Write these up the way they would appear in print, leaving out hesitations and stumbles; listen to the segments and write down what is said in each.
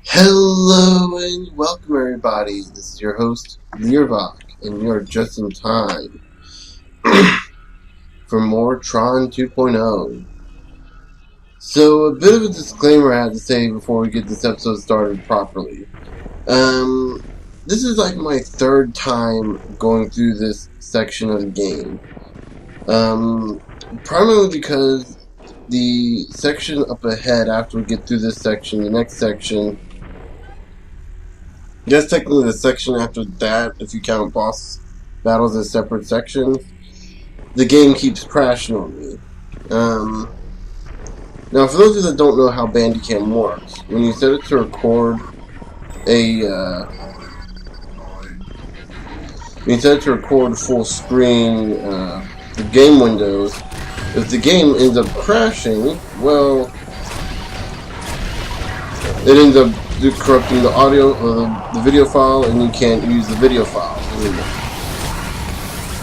Hello and welcome everybody, this is your host, Learvok, and you're just in time for more Tron 2.0. So, a bit of a disclaimer I have to say before we get this episode started properly. This is like my third time going through this section of the game. Primarily because the section up ahead after we get through this section, the next section, I guess technically the section after that, if you count boss battles as separate sections, the game keeps crashing on me. Now, for those of you that don't know how Bandicam works, when you set it to record full screen, the game windows, if the game ends up crashing, well, it ends up corrupting the audio or the video file, and you can't use the video file anymore.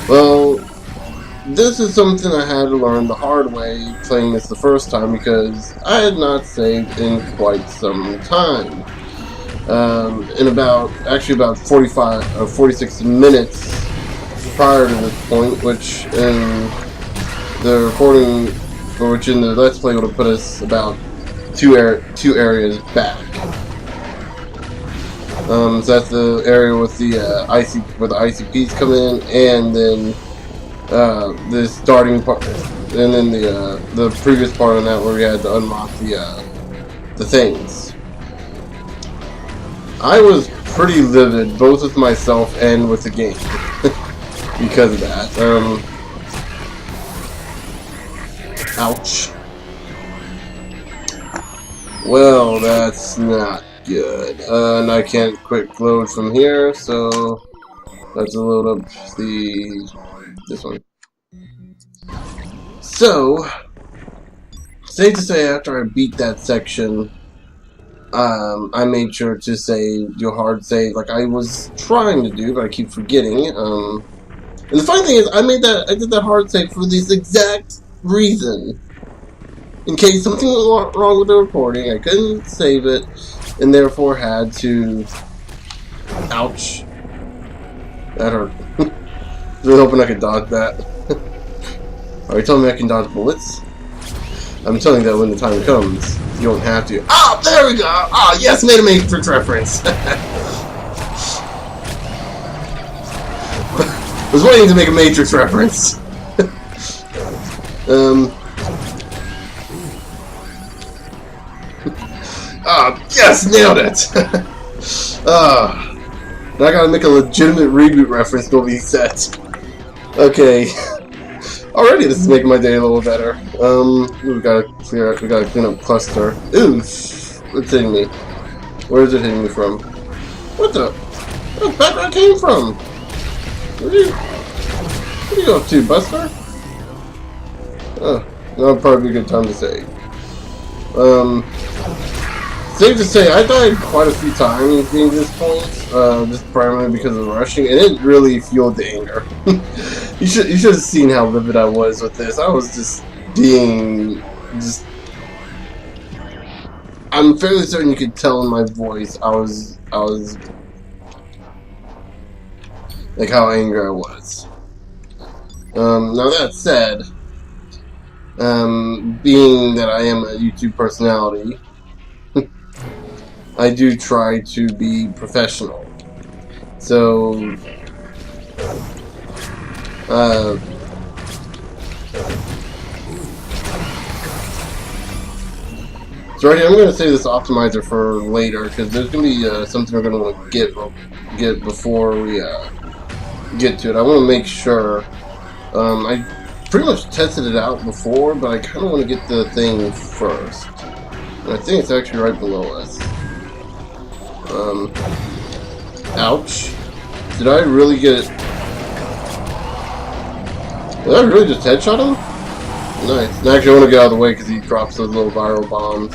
Well, this is something I had to learn the hard way playing this the first time because I had not saved in quite some time. In about 46 minutes prior to this point, which in the recording, or which in the Let's Play would have put us about two areas back. So that's the area with the where the ICPs come in, and then the starting part, and then the previous part on that where we had to unlock the things. I was pretty livid both with myself and with the game because of that. Ouch. Well, that's not good. And I can't quick load from here, so let's load up this one. So, safe to say, after I beat that section, I made sure to save your hard save like I was trying to do, but I keep forgetting. And the funny thing is, I did that hard save for this exact reason. In case something was wrong with the recording, I couldn't save it, and therefore had to... Ouch. That hurt. Really hoping I could dodge that. Are you telling me I can dodge bullets? I'm telling you that when the time comes, you don't have to. Oh, there we go! Oh, yes, made a Matrix reference! I was waiting to make a Matrix reference. Yes, nailed it! Now I gotta make a legitimate reboot reference to be set. Okay. Already this is making my day a little better. We gotta clean up cluster. Oof! What's hitting me? Where is it hitting me from? What the? Where's the background came from? What are you up to, Buster? Oh, that'll probably be a good time to say. Safe to say, I died quite a few times getting to this point, just primarily because of the rushing, and it really fueled the anger. You should have seen how livid I was with this. I was just being I'm fairly certain you could tell in my voice I was like how angry I was. Now that said, being that I am a YouTube personality, I do try to be professional. So, alright, I'm going to save this optimizer for later, because there's going to be something we're going to want to get before we get to it. I want to make sure. I pretty much tested it out before, but I kind of want to get the thing first. And I think it's actually right below us. Ouch. Did I really get it? Did I really just headshot him? Nice. And actually, I want to get out of the way because he drops those little viral bombs.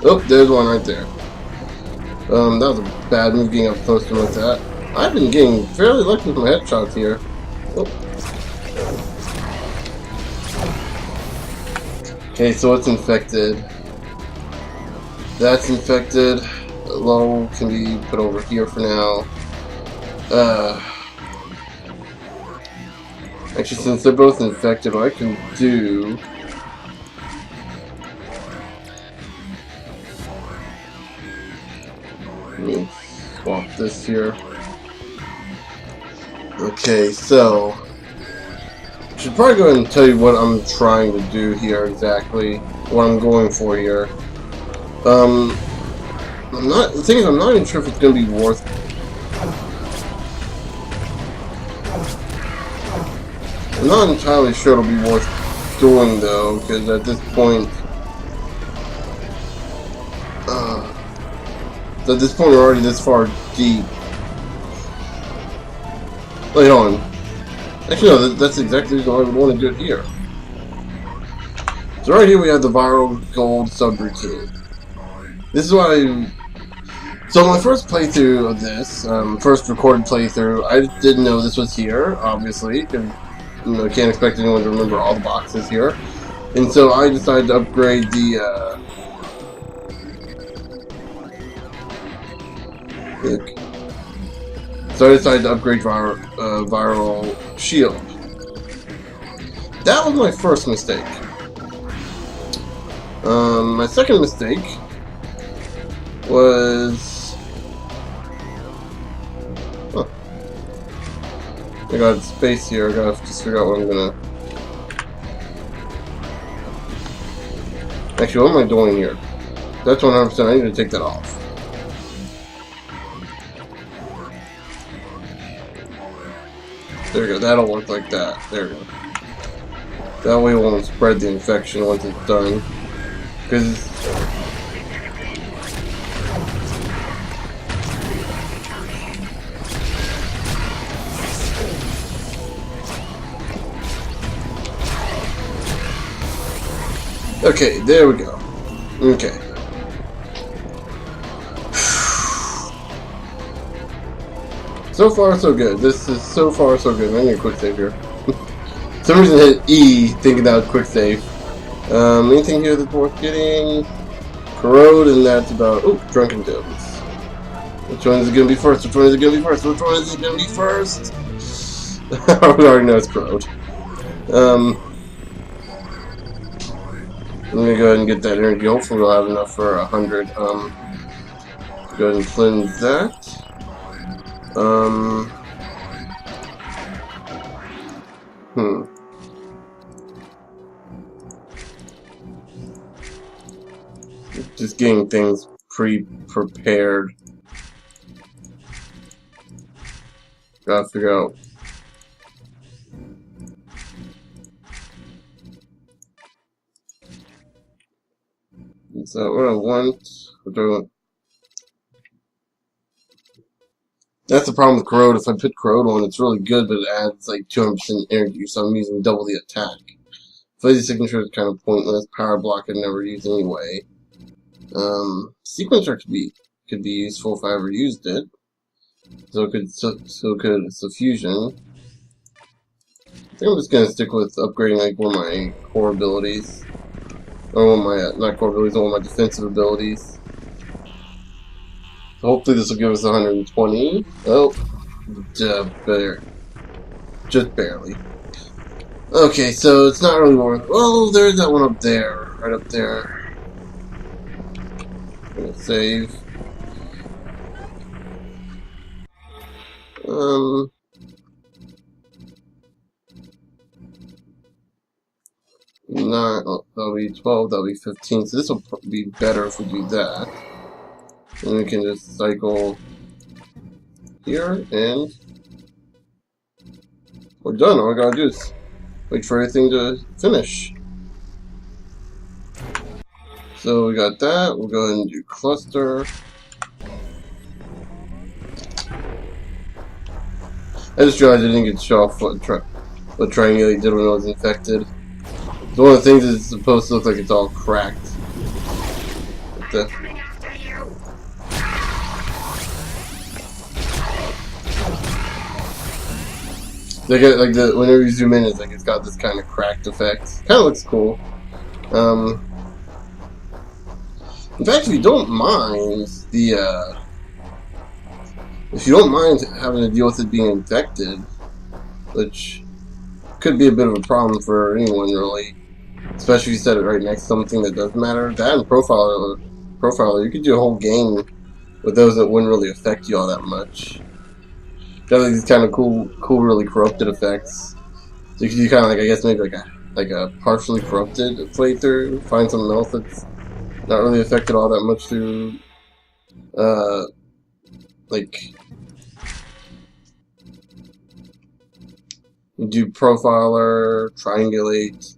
Oh, there's one right there. That was a bad move getting up close to him like that. I've been getting fairly lucky with my headshots here. Oh. Okay, so it's infected. That's infected. Low can be put over here for now. Actually, since they're both infected, what I can do... Let me swap this here. Okay, so... I should probably go ahead and tell you what I'm trying to do here exactly. What I'm going for here. The thing is, I'm not even sure if it's going to be worth... I'm not entirely sure it'll be worth doing, though, because at this point... we're already this far deep. Wait on. Actually, no, that's exactly why we want to do it here. So right here we have the viral gold subroutine. This is why... So my first playthrough of this, first recorded playthrough, I didn't know this was here, obviously, because I can't expect anyone to remember all the boxes here. And so I decided to upgrade the, So I decided to upgrade viral shield. That was my first mistake. My second mistake was... Huh. I got space here, I gotta just figure out what I'm gonna... Actually, what am I doing here? That's 100%, I need to take that off. There we go, that'll work like that. There we go. That way it won't spread the infection once it's done. Because... Okay, there we go. Okay. So far, so good. This is so far, so good. I need a quick save here. For some reason I hit E, thinking that was quick save. Anything here that's worth getting? Corrode, and that's about... Oh, Drunken Dibs. Which one is it going to be first? Which one is it going to be first? Which one is it going to be first? We already know it's Corrode. I'm going to go ahead and get that energy. Hopefully we'll have enough for 100. Go ahead and cleanse that. Just getting things pre-prepared. Gotta figure out. Is that what I want? That's the problem with Corrode. If I put Corrode on, it's really good, but it adds like 200% energy, so I'm using double the attack. Fuzzy Signature is kind of pointless. Power Block I'd never use anyway. Sequencer could be useful if I ever used it. So could Suffusion. I think I'm just gonna stick with upgrading like one of my core abilities. Or one of my, not core abilities, one of my defensive abilities. Hopefully this will give us 120. Oh, just barely. Okay, so it's not really worth... Oh, there's that one up there. Right up there. I'm gonna save. That'll be 12, that'll be 15. So this will be better if we do that. And we can just cycle here, and we're done. All we gotta do is wait for everything to finish. So we got that. We'll go ahead and do cluster. I just realized I didn't get to show off what Triangulate did when I was infected. So one of the things is it's supposed to look like it's all cracked. Whenever you zoom in, it's like it's got this kind of cracked effect. Kind of looks cool. In fact, if you don't mind if you don't mind having to deal with it being infected, which could be a bit of a problem for anyone really, especially if you set it right next to something that doesn't matter. That and profiler, you could do a whole game with those that wouldn't really affect you all that much. Got like these kind of cool, really corrupted effects. So you could do kind of like, I guess maybe like a partially corrupted playthrough. Find something else that's not really affected all that much through, like, you do profiler, triangulate.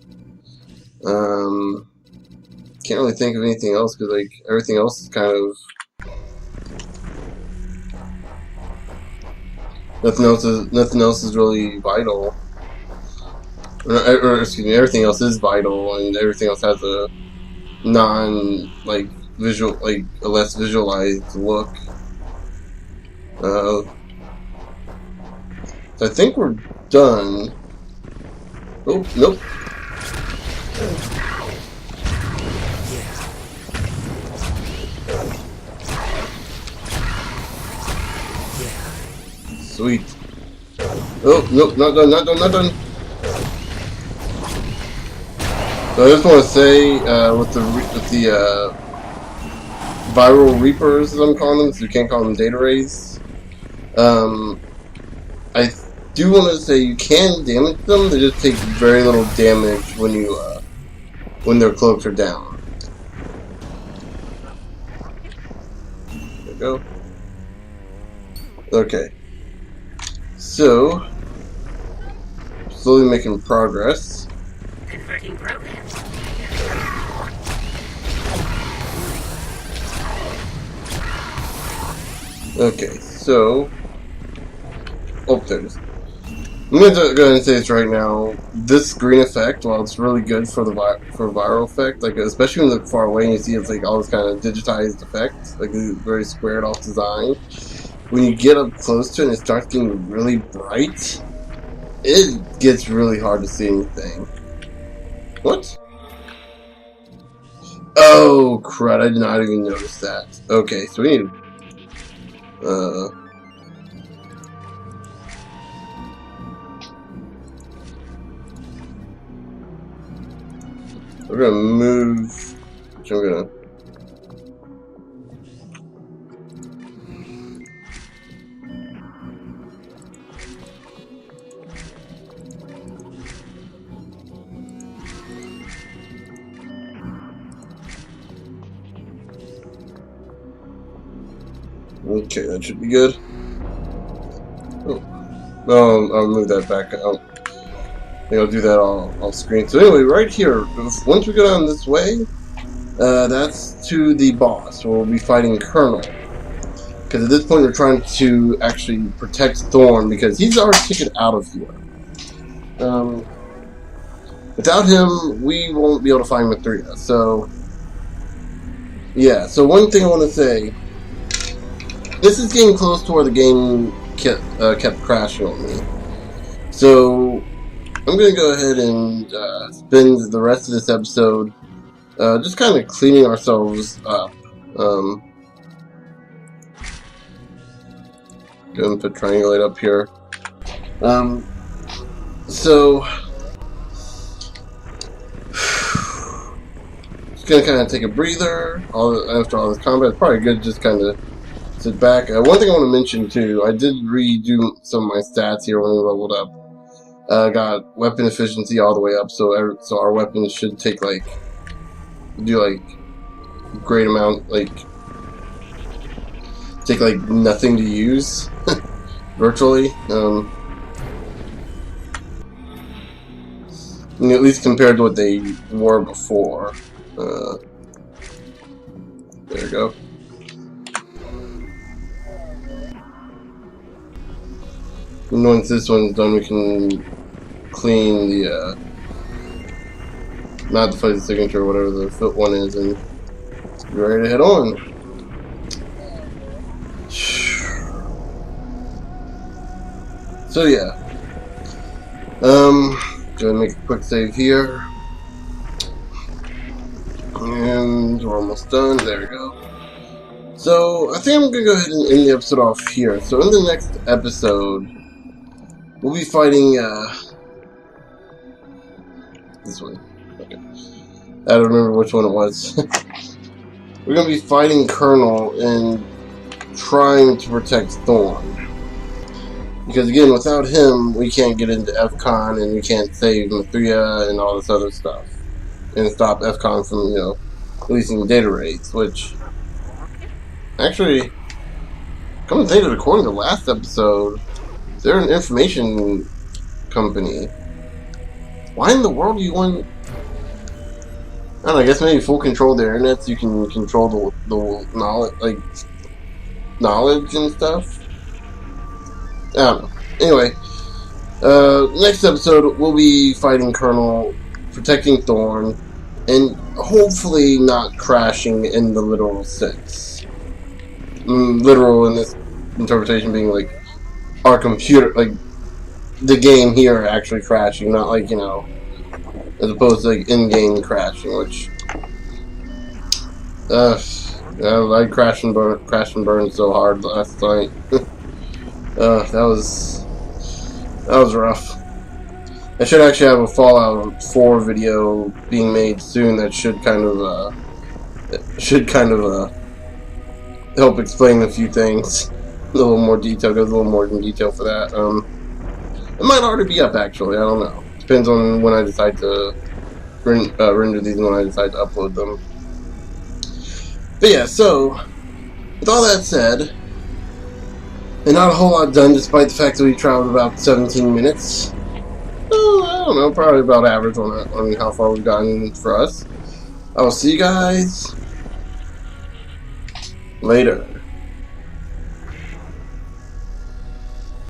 Can't really think of anything else because like everything else is kind of nothing else is really vital. Or excuse me, everything else is vital, and everything else has a visual, like a less visualized look. So I think we're done. Oh, nope. Sweet. Oh, nope, not done. So I just want to say, with the viral reapers, as I'm calling them, so you can't call them data rays. I do want to say you can damage them. They just take very little damage when their cloaks are down. There we go. Okay. So, slowly making progress. Converting programs. Okay, so... Oh, there it is. I'm going to go ahead and say this right now. This green effect, while it's really good for the viral effect, like especially when you look far away and you see it's like all this kind of digitized effect, like a very squared off design. When you get up close to it and it starts getting really bright, it gets really hard to see anything. What? Oh, crud, I did not even notice that. Okay, so we need... We're gonna move... Which I'm gonna... Okay, that should be good. Oh, I'll move that back out. Maybe I'll do that off screen. So anyway, right here, once we go down this way, that's to the boss. We'll be fighting Colonel. Because at this point we're trying to actually protect Thorn, because he's our ticket out of here. Without him, we won't be able to find Mithria. So, yeah. So one thing I want to say, this is getting close to where the game kept crashing on me. So, I'm going to go ahead and spend the rest of this episode just kind of cleaning ourselves up. Go and put triangulate up here. So, just going to kind of take a breather after all this combat. It's probably good just kind of sit back. One thing I want to mention too, I did redo some of my stats here when we leveled up. Got weapon efficiency all the way up, so our weapons should take great amount, take nothing to use, virtually. At least compared to what they were before. There we go. And once this one's done, we can clean the, not the fuzzy signature, whatever the foot one is, and be ready to head on. So yeah. Go ahead and make a quick save here. we're almost done. There we go. So, I think I'm gonna go ahead and end the episode off here. So, in the next episode, we'll be fighting, this one. Okay. I don't remember which one it was. We're gonna be fighting Colonel and trying to protect Thorne. Because again, without him, we can't get into FCON and we can't save Mithria and all this other stuff. And stop FCON from, you know, releasing data rates, which... Actually, come to think of it, according to the last episode, they're an information company. Why in the world do you want... I don't know, I guess maybe full control of the internet so you can control the knowledge, like, knowledge and stuff? I don't know. Anyway, next episode, we'll be fighting Colonel, protecting Thorne, and hopefully not crashing in the literal sense. Literal in this interpretation being like our computer, like the game here actually crashing, not like, you know, as opposed to like in-game crashing, which I crashed and burned so hard last night. That was rough. I should actually have a Fallout 4 video being made soon that should kind of help explain a few things. A little more detail, goes a little more in detail for that. It might already be up actually, I don't know. Depends on when I decide to render these and when I decide to upload them. But yeah, so with all that said, and not a whole lot done despite the fact that we traveled about 17 minutes. I don't know, probably about average on how far we've gotten for us. I will see you guys later.